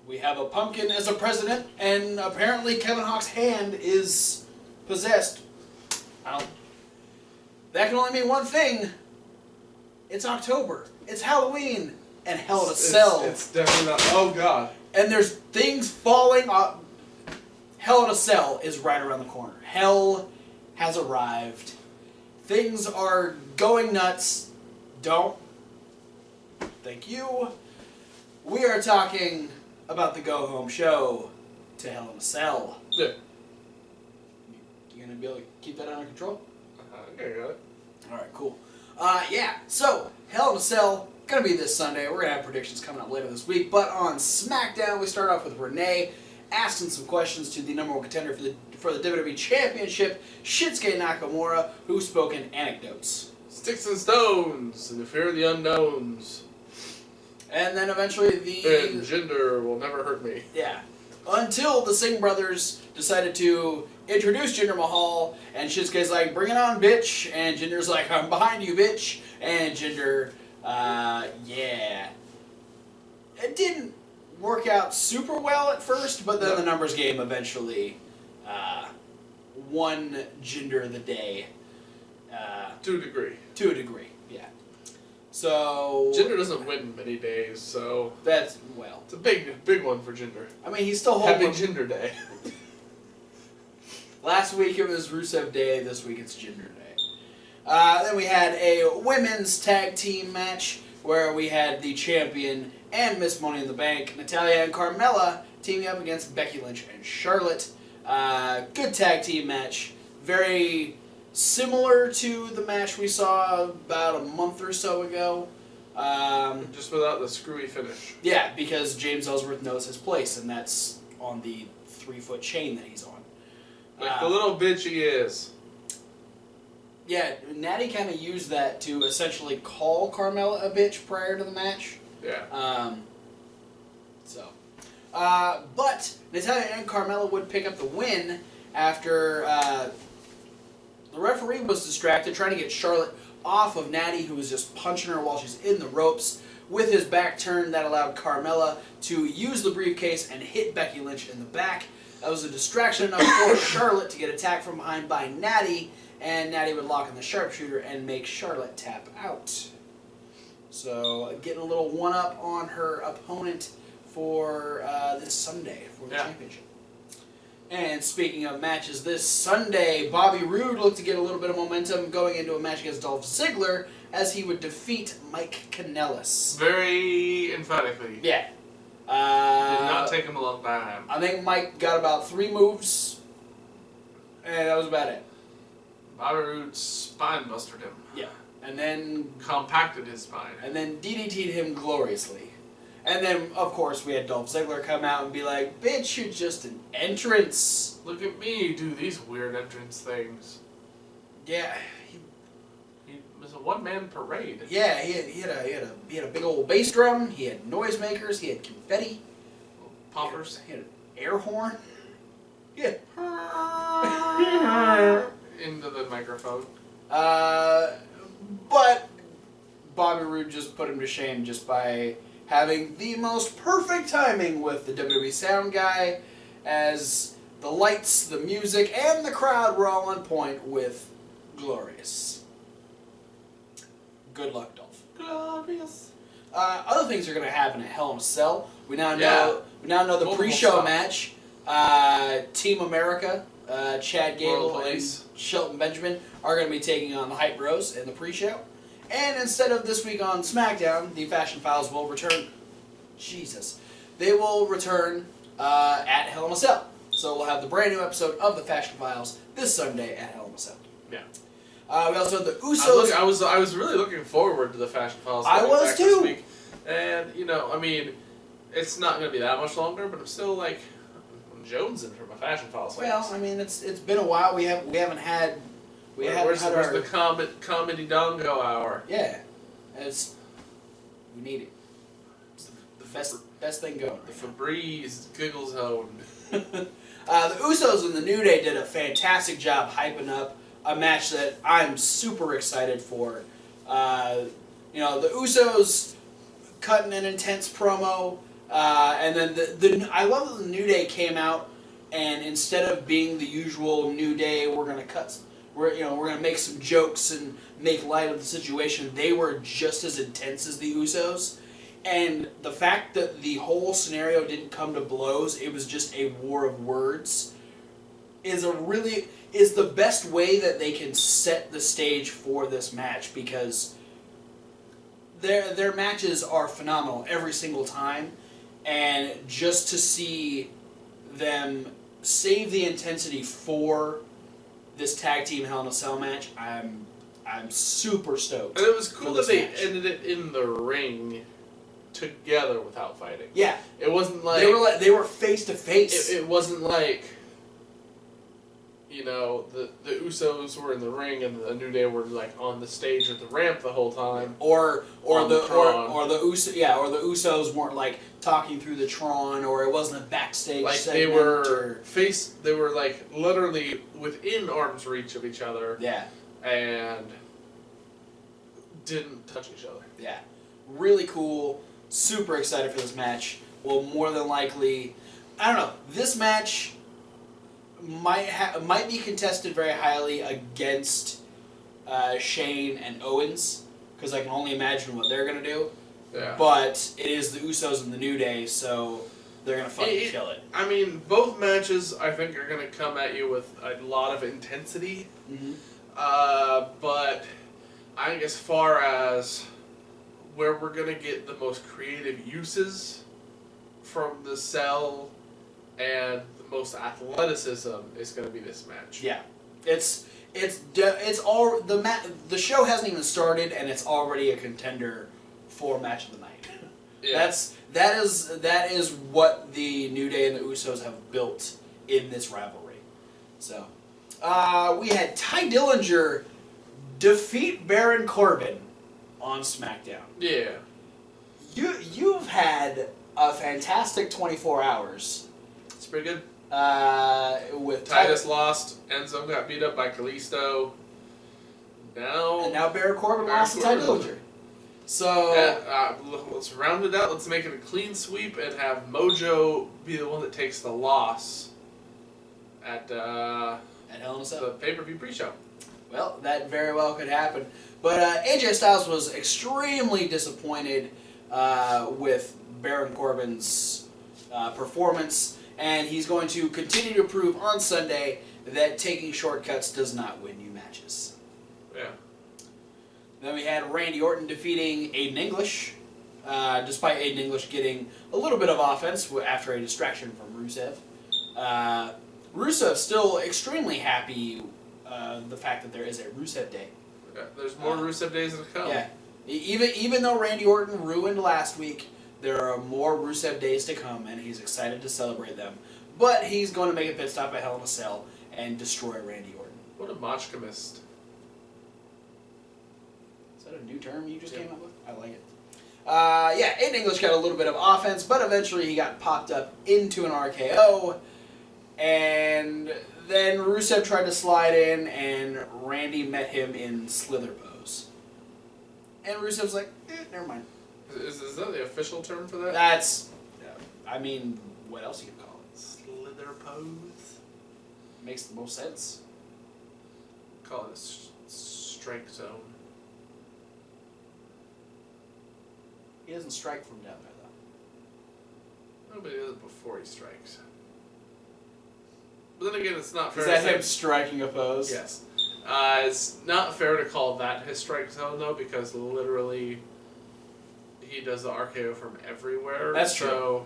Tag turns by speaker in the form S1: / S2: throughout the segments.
S1: we have a pumpkin as a president, and apparently Kevin Hawk's hand is possessed. That can only mean one thing. It's October. It's Halloween. And Hell in a Cell.
S2: It's definitely not. Oh, God.
S1: And there's things falling off. Hell in a Cell is right around the corner. Hell has arrived. Things are going nuts. Don't. Thank you. We are talking about the Go Home Show to Hell in a Cell.
S2: Yeah.
S1: You gonna be able to keep that under control?
S2: Okay, got it.
S1: Alright, cool. Yeah, so, Hell in a Cell, gonna be this Sunday. We're gonna have predictions coming up later this week. But on SmackDown, we start off with Renee asking some questions to the number one contender for the WWE Championship, Shinsuke Nakamura, who spoke in anecdotes.
S2: Sticks and stones, and the fear of the unknowns.
S1: And then eventually
S2: And gender will never hurt me.
S1: Yeah. Until the Singh brothers decided to introduce Jinder Mahal, and Shinsuke's like, bring it on, bitch. And Jinder's like, I'm behind you, bitch. And Jinder, yeah. It didn't work out super well at first, but then the numbers game eventually won Jinder the day.
S2: To a degree.
S1: To a degree, yeah. So...
S2: Jinder doesn't win many days, so...
S1: That's, well...
S2: It's a big one for Jinder.
S1: I mean, he's still holding...
S2: Happy Jinder Day.
S1: Last week it was Rusev Day, this week it's Jinder Day. Then we had a women's tag team match where we had the champion and Miss Money in the Bank, Natalya and Carmella, teaming up against Becky Lynch and Charlotte. Good tag team match. Very similar to the match we saw about a month or so ago.
S2: Just without the screwy finish.
S1: Yeah, because James Ellsworth knows his place, and that's on the 3-foot chain that he's on.
S2: Like the little bitch he is.
S1: Yeah, Natty kind of used that to essentially call Carmella a bitch prior to the match.
S2: Yeah.
S1: But Natalya and Carmella would pick up the win after the referee was distracted trying to get Charlotte off of Natty, who was just punching her while she's in the ropes. With his back turned, that allowed Carmella to use the briefcase and hit Becky Lynch in the back. That was a distraction enough for Charlotte to get attacked from behind by Natty, and Natty would lock in the sharpshooter and make Charlotte tap out. So, getting a little one-up on her opponent for this Sunday for the championship. And speaking of matches this Sunday, Bobby Roode looked to get a little bit of momentum going into a match against Dolph Ziggler as he would defeat Mike Kanellis.
S2: Very emphatically.
S1: Yeah.
S2: Did not take him a long time.
S1: I think Mike got about 3 moves, and that was about it.
S2: Bobby Roode spine bustered him.
S1: Yeah. And then...
S2: Compacted his spine.
S1: And then DDT'd him gloriously. And then, of course, we had Dolph Ziggler come out and be like, bitch, you're just an entrance.
S2: Look at me do these weird entrance things.
S1: Yeah.
S2: He was a one-man parade.
S1: Yeah, he had a big old bass drum, he had noisemakers, he had confetti.
S2: Poppers.
S1: He had an air horn. Yeah.
S2: Into the microphone.
S1: But Bobby Roode just put him to shame just by having the most perfect timing with the WWE sound guy, as the lights, the music, and the crowd were all on point with Glorious. Good luck, Dolph.
S2: Glorious.
S1: Other things are going to happen at Hell in a Cell. We now know the
S2: Multiple
S1: pre-show
S2: stuff.
S1: match. Team America, Chad Gable and Shelton Benjamin are going to be taking on the Hype Bros in the pre-show. And instead of this week on SmackDown, the Fashion Files will return. Jesus. They will return at Hell in a Cell. So we'll have the brand new episode of the Fashion Files this Sunday at Hell in a Cell.
S2: Yeah.
S1: We also have the Usos.
S2: I was really looking forward to the Fashion Files.
S1: I was
S2: back
S1: too.
S2: This week. And I mean, it's not going to be that much longer, but I'm still like, I'm jonesing for my Fashion Files.
S1: Well, I mean, it's been a while. We haven't had.
S2: Where's the comedy dongo hour?
S1: Yeah, we need it. It's the best thing going.
S2: The Febreze Giggle Zone.
S1: The Usos and the New Day did a fantastic job hyping up a match that I'm super excited for. The Usos cutting an intense promo. And then I love that the New Day came out, and instead of being the usual New Day, we're gonna make some jokes and make light of the situation. They were just as intense as the Usos, and the fact that the whole scenario didn't come to blows, it was just a war of words, is the best way that they can set the stage for this match, because their matches are phenomenal every single time, and just to see them save the intensity for this tag team Hell in a Cell match, I'm super stoked.
S2: And it was cool that they
S1: match.
S2: ended it in the ring together without fighting.
S1: Yeah,
S2: It wasn't like
S1: they were face to face.
S2: It wasn't like, the Usos were in the ring and the New Day were like on the stage or the ramp the whole time.
S1: Or the
S2: Usos
S1: Usos weren't like talking through the Tron, or it wasn't a backstage
S2: like
S1: segment.
S2: they were like literally within arm's reach of each other.
S1: Yeah.
S2: And didn't touch each other.
S1: Yeah. Really cool. Super excited for this match. Will more than likely, I don't know, this match might be contested very highly against Shane and Owens, because I can only imagine what they're going to do.
S2: Yeah.
S1: But it is the Usos and the New Day, so they're going to fucking kill it.
S2: I mean, both matches I think are going to come at you with a lot of intensity.
S1: Mm-hmm.
S2: But I think as far as where we're going to get the most creative uses from the Cell and the most athleticism is going to be this match.
S1: Yeah, it's all the show hasn't even started, and it's already a contender for match of the night.
S2: Yeah.
S1: That is what the New Day and the Usos have built in this rivalry. So, we had Ty Dillinger defeat Baron Corbin on SmackDown.
S2: Yeah.
S1: You've had a fantastic 24 hours.
S2: It's pretty good.
S1: With
S2: Titus lost. Enzo got beat up by Kalisto.
S1: Now Baron Corbin lost to Ty Dillinger. So
S2: let's round it out. Let's make it a clean sweep and have Mojo be the one that takes the loss at
S1: Hell in a Cell,
S2: the pay-per-view pre-show.
S1: Well, that very well could happen. But AJ Styles was extremely disappointed with Baron Corbin's performance, and he's going to continue to prove on Sunday that taking shortcuts does not win you matches.
S2: Yeah.
S1: Then we had Randy Orton defeating Aiden English, despite Aiden English getting a little bit of offense after a distraction from Rusev. Rusev still extremely happy the fact that there is a Rusev Day.
S2: Yeah, there's more Rusev days to come.
S1: Yeah. Even though Randy Orton ruined last week, there are more Rusev days to come, and he's excited to celebrate them. But he's going to make a pit stop at Hell in a Cell and destroy Randy Orton.
S2: What a Machkamist.
S1: Is that a new term you just came up with? I like it. Aiden English got a little bit of offense, but eventually he got popped up into an RKO. And then Rusev tried to slide in, and Randy met him in Slither pose. And Rusev's like, never mind.
S2: Is that the official term for that?
S1: That's, what else you can call it?
S2: Slither pose?
S1: Makes the most sense.
S2: Call it a strike zone.
S1: He doesn't strike from down there, though.
S2: Nobody does it before he strikes. But then again, it's not fair
S1: Is that
S2: to say...
S1: him striking a pose?
S2: Yes. It's not fair to call that his strike zone, though, because literally he does the RKO from everywhere.
S1: That's true.
S2: So,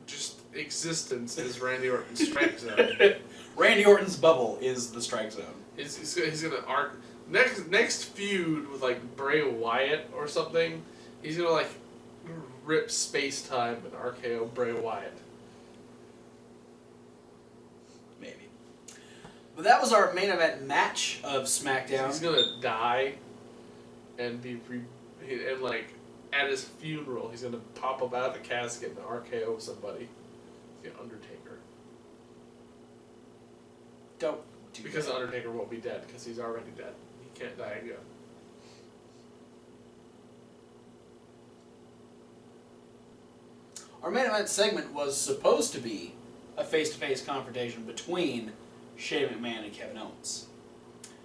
S2: just existence is Randy Orton's strike zone.
S1: Randy Orton's bubble is the strike zone.
S2: He's gonna arc... Next feud with, like, Bray Wyatt or something, he's gonna, like, rip space-time and RKO Bray Wyatt.
S1: Maybe. But that was our main event match of SmackDown.
S2: He's gonna die and at his funeral, he's gonna pop up out of the casket and RKO somebody. The Undertaker.
S1: Don't do
S2: Because
S1: that.
S2: the Undertaker won't be dead, because he's already dead. He can't die again.
S1: our main event segment was supposed to be a face-to-face confrontation between Shane McMahon and Kevin Owens.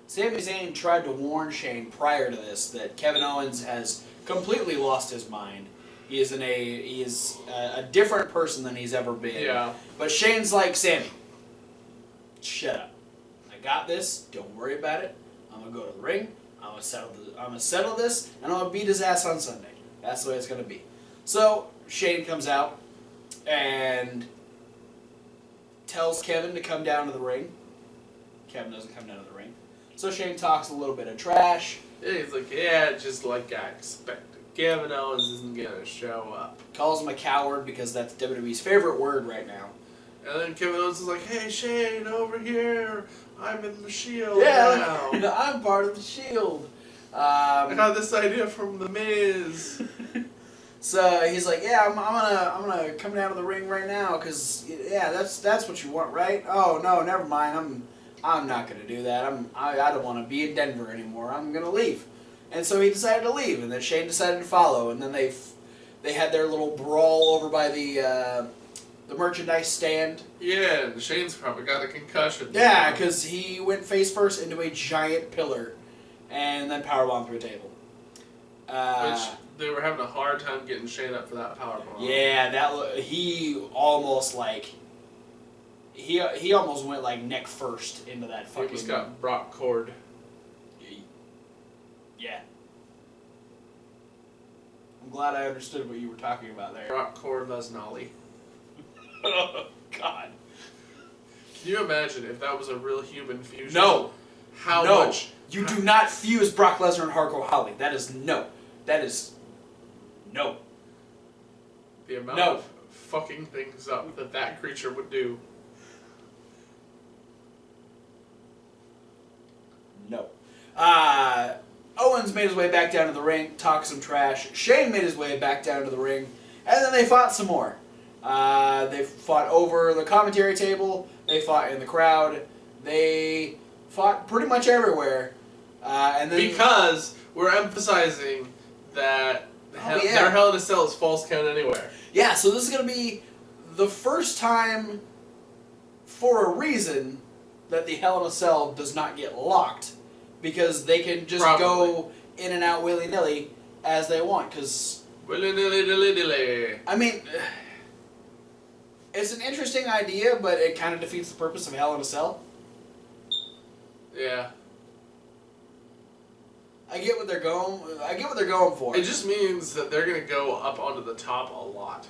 S1: Sami Zayn tried to warn Shane prior to this that Kevin Owens has completely lost his mind. He is a different person than he's ever been.
S2: Yeah.
S1: But Shane's like, Sammy, shut up. I got this. Don't worry about it. I'm gonna go to the ring. I'm gonna settle this, and I'm gonna beat his ass on Sunday. That's the way it's gonna be. So Shane comes out and tells Kevin to come down to the ring. Kevin doesn't come down to the ring. So Shane talks a little bit of trash.
S2: Yeah, he's like, yeah, just like I expected. Kevin Owens isn't gonna show up.
S1: Calls him a coward because that's WWE's favorite word right now.
S2: And then Kevin Owens is like, hey Shane, over here. I'm in the Shield
S1: Yeah,
S2: now.
S1: I'm part of the Shield.
S2: I got this idea from The Miz.
S1: So he's like, yeah, I'm gonna come down to the ring right now, cause yeah, that's what you want, right? Oh no, never mind. I'm not gonna do that. I don't want to be in Denver anymore. I'm gonna leave. And so he decided to leave, and then Shane decided to follow, and then they had their little brawl over by the merchandise stand.
S2: Yeah, and Shane's probably got a concussion.
S1: Yeah, because he went face first into a giant pillar, and then powerbombed through a table.
S2: Which they were having a hard time getting Shane up for that powerbomb.
S1: Yeah, he almost he almost went like neck first into that fucking.
S2: He just got Brock cord.
S1: Yeah. I'm glad I understood what you were talking about there.
S2: Brock cord Lesnolly.
S1: Oh, God.
S2: Can you imagine if that was a real human fusion?
S1: No.
S2: How
S1: no.
S2: much?
S1: You do not fuse Brock Lesnar and Hardcore Holly. That is no. That is no.
S2: The amount of fucking things up that creature would do.
S1: No. Owens made his way back down to the ring, talked some trash. Shane made his way back down to the ring, and then they fought some more. They fought over the commentary table. They fought in the crowd. They fought pretty much everywhere. And then
S2: because we're emphasizing that their Hell in a Cell is false count anywhere.
S1: Yeah, so this is going to be the first time, for a reason, that the Hell in a Cell does not get locked. Because they can just go in and out willy-nilly as they want. Because
S2: willy-nilly-dilly-dilly.
S1: I mean, it's an interesting idea, but it kind of defeats the purpose of Hell in a Cell.
S2: Yeah.
S1: I get what they're going for.
S2: It just means that they're going to go up onto the top a lot.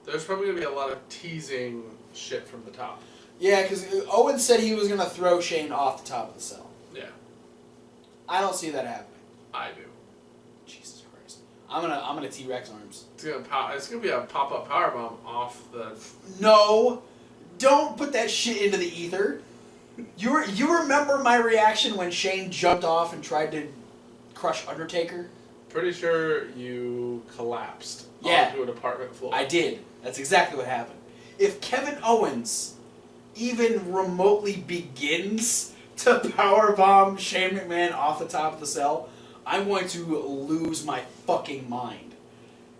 S2: There's probably going to be a lot of teasing shit from the top.
S1: Yeah, because Owens said he was going to throw Shane off the top of the cell.
S2: Yeah.
S1: I don't see that happening.
S2: I do.
S1: Jesus Christ. I'm gonna T-Rex arms.
S2: It's gonna be a pop-up powerbomb off the...
S1: No! Don't put that shit into the ether. You remember my reaction when Shane jumped off and tried to crush Undertaker?
S2: Pretty sure you collapsed onto an apartment floor.
S1: I did. That's exactly what happened. If Kevin Owens even remotely begins to powerbomb Shane McMahon off the top of the cell, I'm going to lose my fucking mind.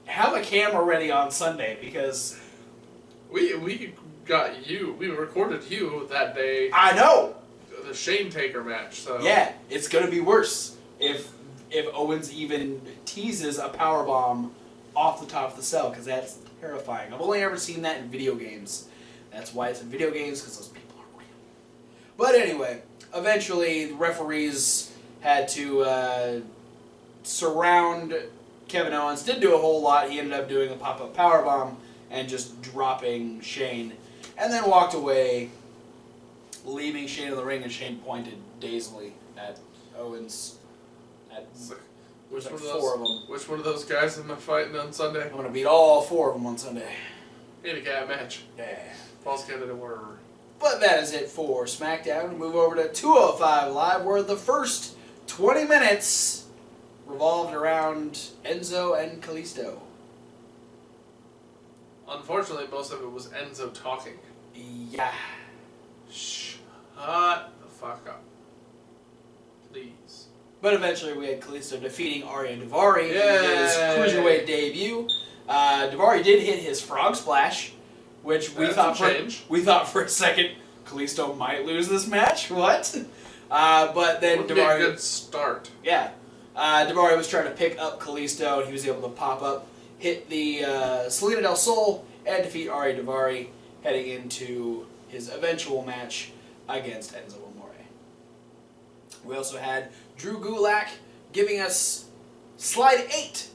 S1: Have a camera ready on Sunday because...
S2: We got you. We recorded you that day.
S1: I know!
S2: The Shane Taker match, so...
S1: Yeah, it's going to be worse if Owens even teases a powerbomb off the top of the cell, because that's terrifying. I've only ever seen that in video games. That's why it's in video games, because those people are real. But anyway, eventually the referees had to surround Kevin Owens. Didn't do a whole lot. He ended up doing a pop-up powerbomb and just dropping Shane. And then walked away, leaving Shane in the ring, and Shane pointed dazedly at Owens.
S2: Which one of those,
S1: four of them.
S2: Which one of those guys am I fighting on Sunday?
S1: I'm going to beat all four of them on Sunday.
S2: Handicap match.
S1: Yeah.
S2: False count anywhere.
S1: But that is it for SmackDown. We move over to 205 Live, where the first 20 minutes revolved around Enzo and Kalisto.
S2: Unfortunately, most of it was Enzo talking.
S1: Yeah.
S2: Shut the fuck up. Please.
S1: But eventually we had Kalisto defeating Arya Daivari in
S2: Yay!
S1: his Cruiserweight debut. Daivari did hit his frog splash, which we thought for a second Kalisto might lose this match. What? But then
S2: Would be a good start.
S1: Yeah. Daivari was trying to pick up Kalisto, and he was able to pop up, hit the Selena del Sol, and defeat Ari Daivari, heading into his eventual match against Enzo Amore. We also had Drew Gulak giving us slide 8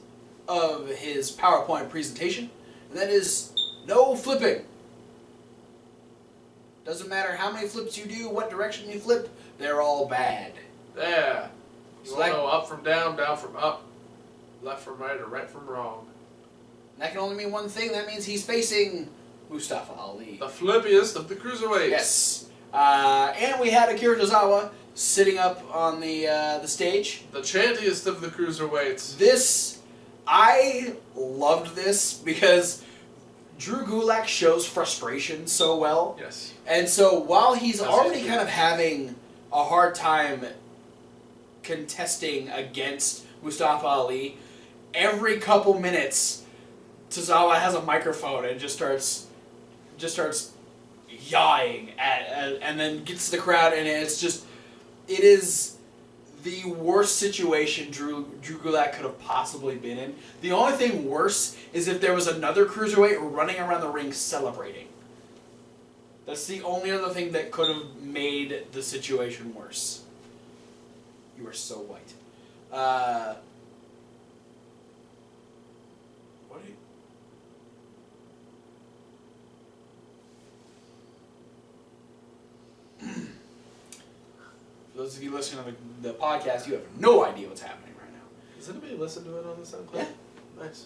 S1: of his PowerPoint presentation, and that is no flipping. Doesn't matter how many flips you do, what direction you flip, they're all bad.
S2: Yeah. You
S1: So
S2: want to know up from down, down from up, left from right, or right from wrong.
S1: That can only mean one thing. That means he's facing Mustafa Ali.
S2: The flippiest of the cruiserweights.
S1: Yes. And we had Akira Tozawa sitting up on the stage.
S2: The chantiest of the cruiserweights.
S1: This, I loved this because Drew Gulak shows frustration so well.
S2: Yes.
S1: And so while he's already kind of having a hard time contesting against Mustafa Ali, every couple minutes Tozawa has a microphone and just starts yawing and then gets to the crowd, and it is the worst situation Drew Gulak could have possibly been in. The only thing worse is if there was another cruiserweight running around the ring celebrating. That's the only other thing that could have made the situation worse. You are so white. What are you... For those of you listening to the podcast, you have no idea what's happening right now.
S2: Does anybody listen to it on the SoundCloud?
S1: Yeah.
S2: Nice.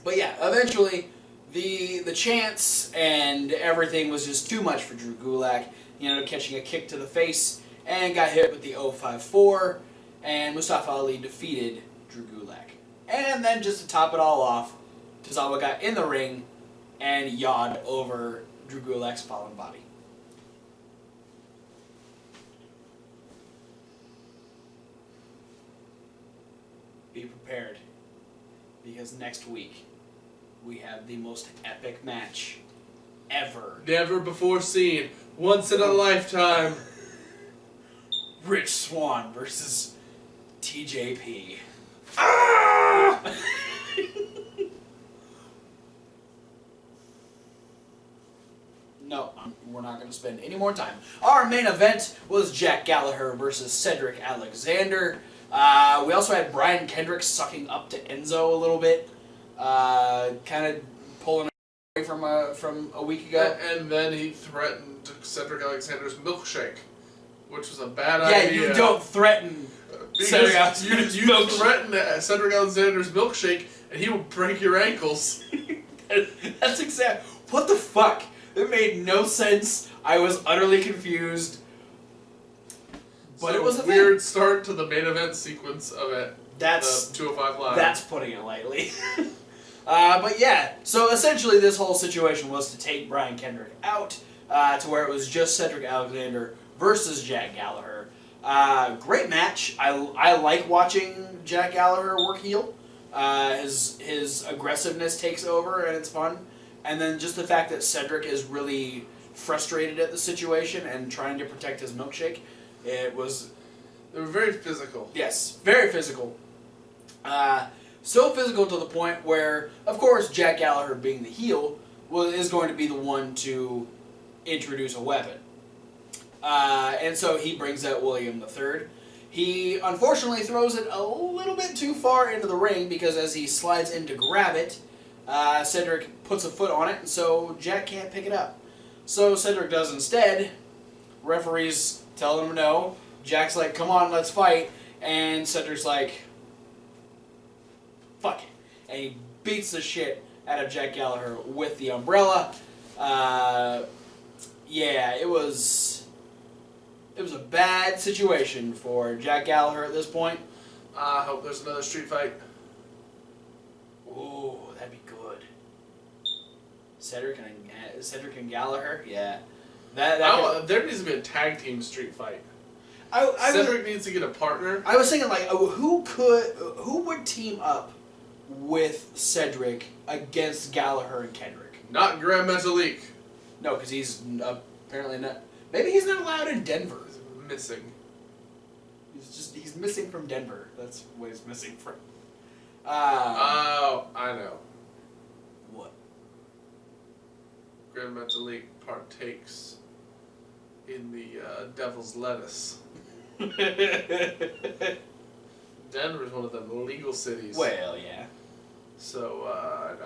S1: But yeah, eventually the chants and everything was just too much for Drew Gulak. You know, catching a kick to the face and got hit with the 054, and Mustafa Ali defeated Drew Gulak. And then just to top it all off, Tozawa got in the ring and yawed over Drew Gulak's fallen body. Be prepared, because next week we have the most epic match ever.
S2: Never before seen. Once in a lifetime.
S1: Rich Swann versus TJP.
S2: Ah!
S1: No, we're not going to spend any more time. Our main event was Jack Gallagher versus Cedric Alexander. We also had Brian Kendrick sucking up to Enzo a little bit, kind of pulling away from a week ago.
S2: And then he threatened Cedric Alexander's milkshake, which was a bad
S1: Yeah,
S2: idea.
S1: you don't threaten Cedric Alexander's
S2: you
S1: milkshake.
S2: threaten Cedric Alexander's milkshake, and he will break your ankles.
S1: That's exact. What the fuck? It made no sense. I was utterly confused. But
S2: so
S1: it was a
S2: weird start to the main event sequence of it.
S1: That's
S2: the 205 Live.
S1: That's putting it lightly. But yeah, so essentially this whole situation was to take Brian Kendrick out to where it was just Cedric Alexander versus Jack Gallagher. Great match. I like watching Jack Gallagher work heel. His aggressiveness takes over and it's fun. And then just the fact that Cedric is really frustrated at the situation and trying to protect his milkshake. They
S2: were very physical.
S1: Yes, very physical. So physical to the point where, of course, Jack Gallagher, being the heel, is going to be the one to introduce a weapon. And so he brings out William III. He, unfortunately, throws it a little bit too far into the ring because as he slides in to grab it, Cedric puts a foot on it, and so Jack can't pick it up. So Cedric does instead. Referees tell him no. Jack's like, come on, let's fight. And Cedric's like, fuck it. And he beats the shit out of Jack Gallagher with the umbrella. Yeah, it was a bad situation for Jack Gallagher at this point.
S2: I hope there's another street fight.
S1: Ooh, that'd be good. Cedric and Gallagher, yeah.
S2: There needs to be a tag team street fight. Cedric needs to get a partner.
S1: I was thinking like, who would team up with Cedric against Gallagher and Kendrick.
S2: Not Grand Metalik.
S1: No, because he's apparently not. Maybe he's not allowed in Denver.
S2: He's missing.
S1: He's missing from Denver. That's what he's missing from.
S2: Oh, I know.
S1: What?
S2: Grand Metalik partakes in the devil's lettuce. Denver's one of the legal cities.
S1: Well, yeah.
S2: So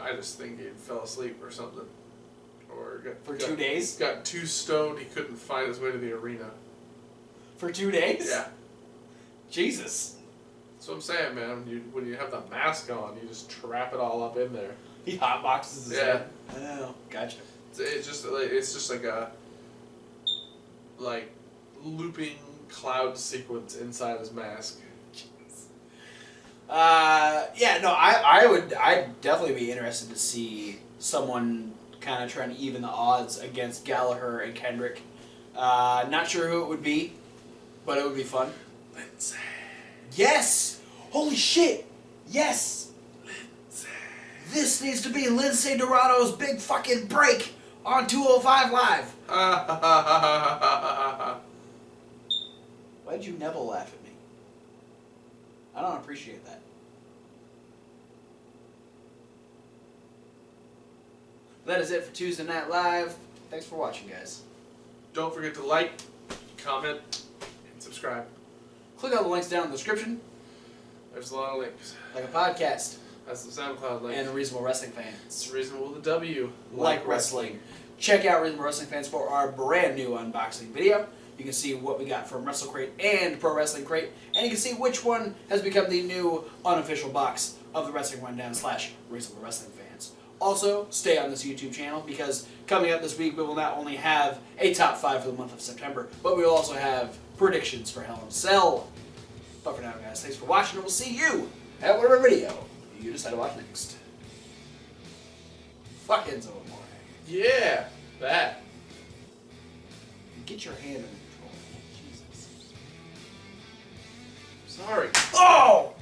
S2: I just think he fell asleep or something. Or
S1: For 2 days?
S2: Got too stoned he couldn't find his way to the arena.
S1: For 2 days?
S2: Yeah.
S1: Jesus.
S2: That's what I'm saying, man. When you have the mask on, you just trap it all up in there.
S1: He hotboxes his head. Oh, gotcha.
S2: It's just like a looping cloud sequence inside his mask.
S1: Yeah, no, I'd definitely be interested to see someone kind of trying to even the odds against Gallagher and Kendrick. Not sure who it would be, but it would be fun.
S2: Lindsay.
S1: Yes! Holy shit! Yes!
S2: Lindsay.
S1: This needs to be Lindsay Dorado's big fucking break on 205 Live. Why'd you Neville laugh at me? I don't appreciate that. That is it for Tuesday Night Live. Thanks for watching, guys.
S2: Don't forget to like, comment, and subscribe.
S1: Click on the links down in the description.
S2: There's a lot of links.
S1: Like a podcast.
S2: That's the SoundCloud link.
S1: And Reasonable Wrestling
S2: It's
S1: Fans.
S2: reasonable with a W.
S1: Like wrestling. Check out Reasonable Wrestling Fans for our brand new unboxing video. You can see what we got from WrestleCrate and Pro Wrestling Crate. And you can see which one has become the new unofficial box of the Wrestling Rundown / Reasonable Wrestling Fans. Also, stay on this YouTube channel because coming up this week we will not only have a top 5 for the month of September, but we will also have predictions for Hell in a Cell. But for now, guys, thanks for watching, and we'll see you at whatever video you decide to watch next. Fuck Enzo Amore.
S2: Yeah, that.
S1: Get your hand under control. Jesus.
S2: Sorry.
S1: Oh!